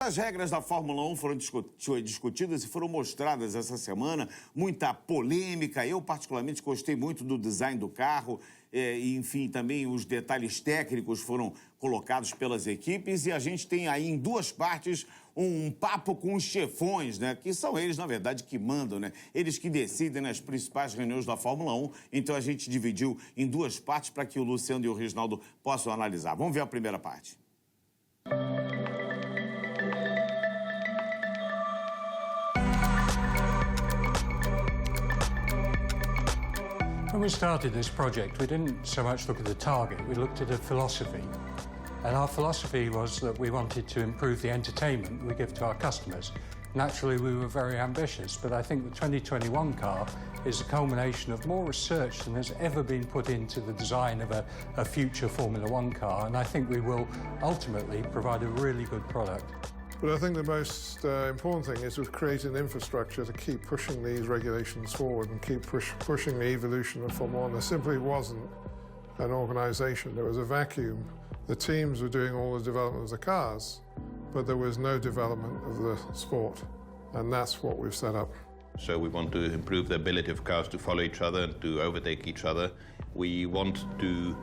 As regras da Fórmula 1 foram discutidas e foram mostradas essa semana, muita polêmica. Eu, particularmente, gostei muito do design do carro, e, enfim, também os detalhes técnicos foram colocados pelas equipes. E a gente tem aí, em duas partes, um papo com os chefões, né? Que são eles, na verdade, que mandam, né? Eles que decidem nas principais reuniões da Fórmula 1. Então, a gente dividiu em duas partes para que o Luciano e o Reginaldo possam analisar. Vamos ver a primeira parte. When we started this project, we didn't so much look at the target, we looked at a philosophy. And our philosophy was that we wanted to improve the entertainment we give to our customers. Naturally, we were very ambitious, but I think the 2021 car is a culmination of more research than has ever been put into the design of a future Formula One car, and I think we will ultimately provide a really good product. But I think the most important thing is we've created an infrastructure to keep pushing these regulations forward and keep pushing the evolution of Formula One. There simply wasn't an organisation. There was a vacuum. The teams were doing all the development of the cars, but there was no development of the sport. And that's what we've set up. So we want to improve the ability of cars to follow each other and to overtake each other. We want to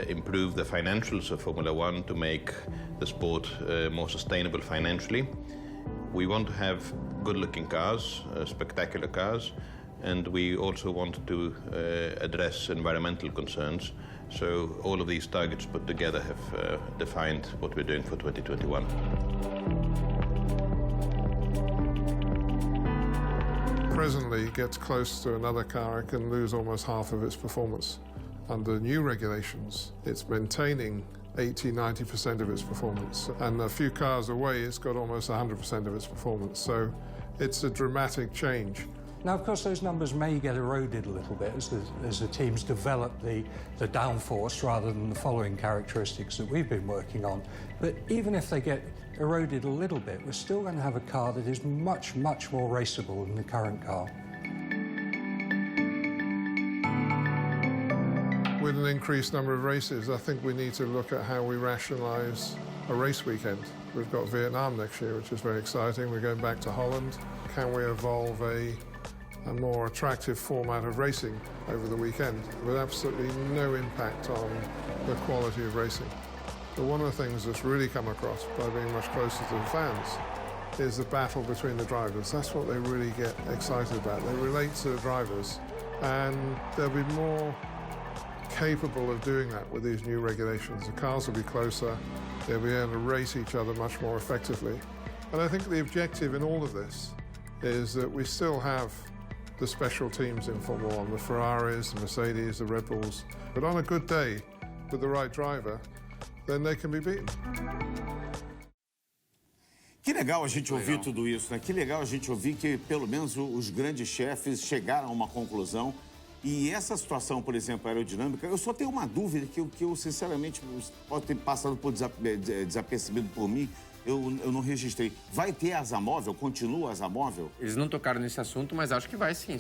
improve the financials of Formula One to make the sport more sustainable financially. We want to have good-looking cars, spectacular cars, and we also want to address environmental concerns. So all of these targets put together have defined what we're doing for 2021. Presently, it gets close to another car, it can lose almost half of its performance. Under new regulations, it's maintaining 80–90% of its performance. And a few cars away, it's got almost 100% of its performance. So it's a dramatic change. Now, of course, those numbers may get eroded a little bit as the teams develop the downforce rather than the following characteristics that we've been working on. But even if they get eroded a little bit, we're still going to have a car that is much, much more raceable than the current car. With an increased number of races, I think we need to look at how we rationalise a race weekend. We've got Vietnam next year, which is very exciting. We're going back to Holland. Can we evolve a more attractive format of racing over the weekend with absolutely no impact on the quality of racing? But one of the things that's really come across by being much closer to the fans is the battle between the drivers. That's what they really get excited about. They relate to the drivers, and they'll be more capable of doing that with these new regulations. The cars will be closer, they'll be able to race each other much more effectively. And I think the objective in all of this is that we still have the special teams in Formula One, the Ferraris, the Mercedes, the Red Bulls. But on a good day, with the right driver, then they can be beaten. Que legal a gente ouvir tudo isso, né? Que legal a gente ouvir que, pelo menos, os grandes chefes chegaram a uma conclusão. E essa situação, por exemplo, aerodinâmica, eu só tenho uma dúvida que eu sinceramente, pode ter passado por desapercebido por mim, eu não registrei. Vai ter asa móvel? Continua asa móvel? Eles não tocaram nesse assunto, mas acho que vai sim.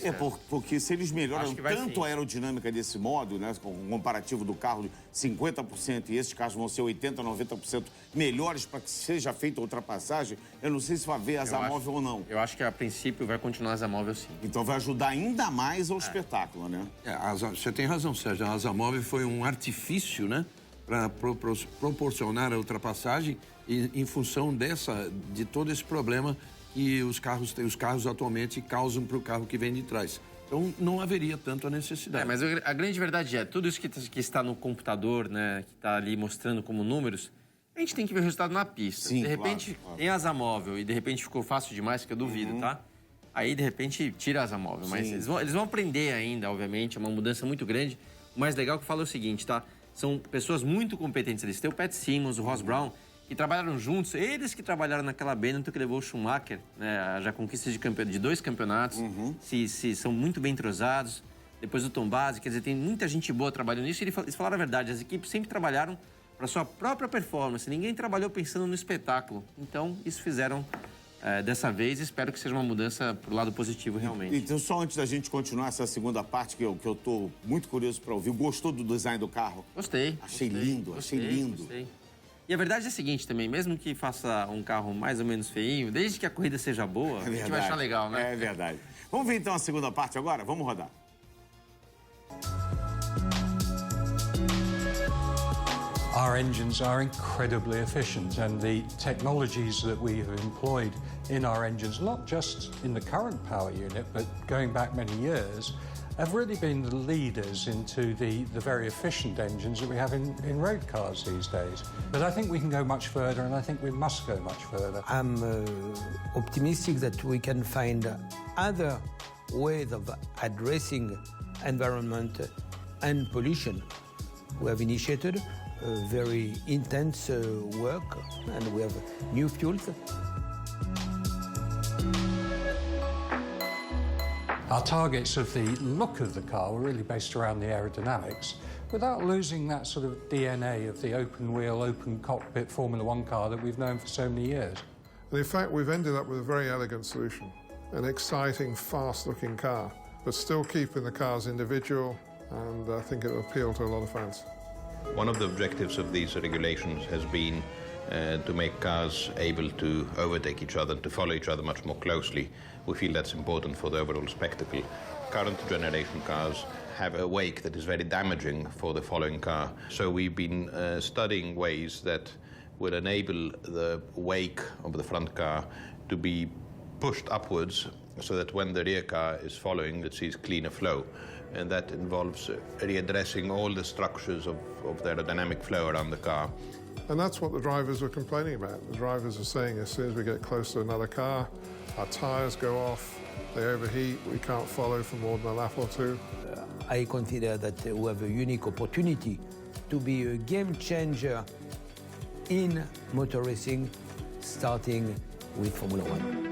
Porque se eles melhoram tanto sim. a aerodinâmica desse modo, né, com o comparativo do carro de 50%, e esses carros vão ser 80%, 90% melhores para que seja feita a ultrapassagem, eu não sei se vai haver asa móvel ou não. Eu acho que a princípio vai continuar asa móvel sim. Então vai ajudar ainda mais ao espetáculo, né? Você tem razão, Sérgio. A asa móvel foi um artifício, né, para proporcionar a ultrapassagem em função de todo esse problema que os carros atualmente causam para o carro que vem de trás. Então, não haveria tanto a necessidade. Mas a grande verdade é, tudo isso que está no computador, né, que está ali mostrando como números, a gente tem que ver o resultado na pista. Sim, de repente, claro. tem asa móvel e de repente ficou fácil demais, que eu duvido, tá? Aí, de repente, tira a asa móvel. Mas eles vão aprender ainda, obviamente, é uma mudança muito grande. O mais legal que fala é o seguinte, tá? São pessoas muito competentes. Eles têm o Pat Simmons, o Ross Brown, que trabalharam juntos. Eles que trabalharam naquela Benetton que levou o Schumacher, né, já conquista de 2 campeonatos. São muito bem entrosados. Depois o Tom Base, quer dizer, tem muita gente boa trabalhando nisso. E eles falaram a verdade, as equipes sempre trabalharam para sua própria performance. Ninguém trabalhou pensando no espetáculo. Então, isso fizeram dessa vez. Espero que seja uma mudança para o lado positivo, realmente. Então, só antes da gente continuar essa segunda parte, que eu tô muito curioso para ouvir. Gostou do design do carro? Gostei. Achei lindo. Gostei. E a verdade é a seguinte também, mesmo que faça um carro mais ou menos feinho, desde que a corrida seja boa, a gente vai achar legal, né? É verdade. Vamos ver então a segunda parte agora? Vamos rodar. Our engines are incredibly efficient, and the technologies that we have employed in our engines, not just in the current power unit, but going back many years, have really been the leaders into the very efficient engines that we have in road cars these days. But I think we can go much further, and I think we must go much further. I'm optimistic that we can find other ways of addressing environment and pollution. We have initiated very intense work, and we have new fuels. Our targets of the look of the car were really based around the aerodynamics, without losing that sort of DNA of the open wheel, open cockpit Formula One car that we've known for so many years. And in fact, we've ended up with a very elegant solution, an exciting, fast-looking car, but still keeping the cars individual, and I think it'll appeal to a lot of fans. One of the objectives of these regulations has been to make cars able to overtake each other, to follow each other much more closely. We feel that's important for the overall spectacle. Current generation cars have a wake that is very damaging for the following car. So we've been studying ways that will enable the wake of the front car to be pushed upwards so that when the rear car is following, it sees cleaner flow. And that involves readdressing all the structures of the aerodynamic flow around the car. And that's what the drivers were complaining about. The drivers are saying as soon as we get close to another car, our tyres go off, they overheat, we can't follow for more than a lap or two. I consider that we have a unique opportunity to be a game changer in motor racing, starting with Formula One.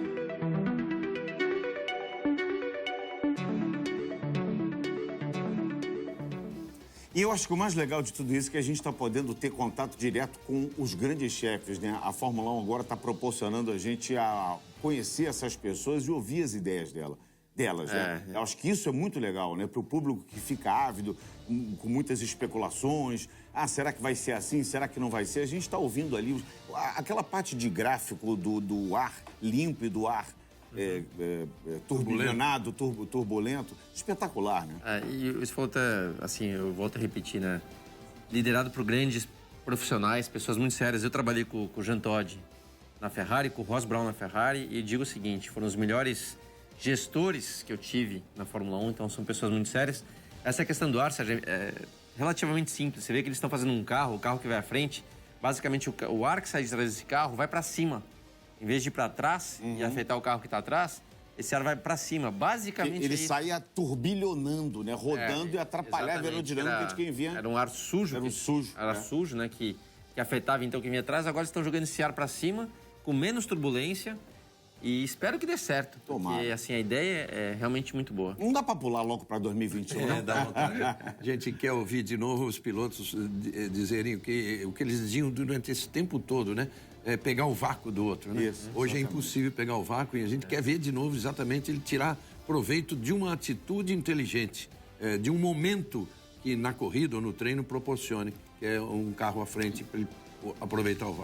E eu acho que o mais legal de tudo isso é que a gente está podendo ter contato direto com os grandes chefes, né? A Fórmula 1 agora está proporcionando a gente a conhecer essas pessoas e ouvir as ideias delas, né? Eu acho que isso é muito legal, né? Para o público que fica ávido, com muitas especulações. Ah, será que vai ser assim? Será que não vai ser? A gente está ouvindo ali aquela parte de gráfico do ar limpo e do ar turbulento, turbulento, espetacular, né? E isso falta, assim, eu volto a repetir, né? Liderado por grandes profissionais, pessoas muito sérias. Eu trabalhei com o Jean Todt na Ferrari, com o Ross Brown na Ferrari, e digo o seguinte, foram os melhores gestores que eu tive na Fórmula 1, então são pessoas muito sérias. Essa questão do ar, Sérgio, é relativamente simples. Você vê que eles estão fazendo um carro, o carro que vai à frente, basicamente o ar que sai de trás desse carro vai para cima. Em vez de ir para trás e afetar o carro que está atrás, esse ar vai para cima. Basicamente ele saía turbilhonando, né? Rodando e atrapalhava a aerodinâmica de quem vinha. Era um ar sujo. Era um sujo. Era sujo, né? Que afetava então quem vinha atrás. Agora estão jogando esse ar para cima, com menos turbulência. E espero que dê certo. Tomara. Porque assim, a ideia é realmente muito boa. Não dá para pular logo para 2021, não? Dá vontade. A gente quer ouvir de novo os pilotos dizerem o que eles diziam durante esse tempo todo, né? Pegar o vácuo do outro, né? Isso, hoje é impossível pegar o vácuo e a gente quer ver de novo exatamente ele tirar proveito de uma atitude inteligente, de um momento que na corrida ou no treino proporcione, que é um carro à frente para ele aproveitar o vácuo.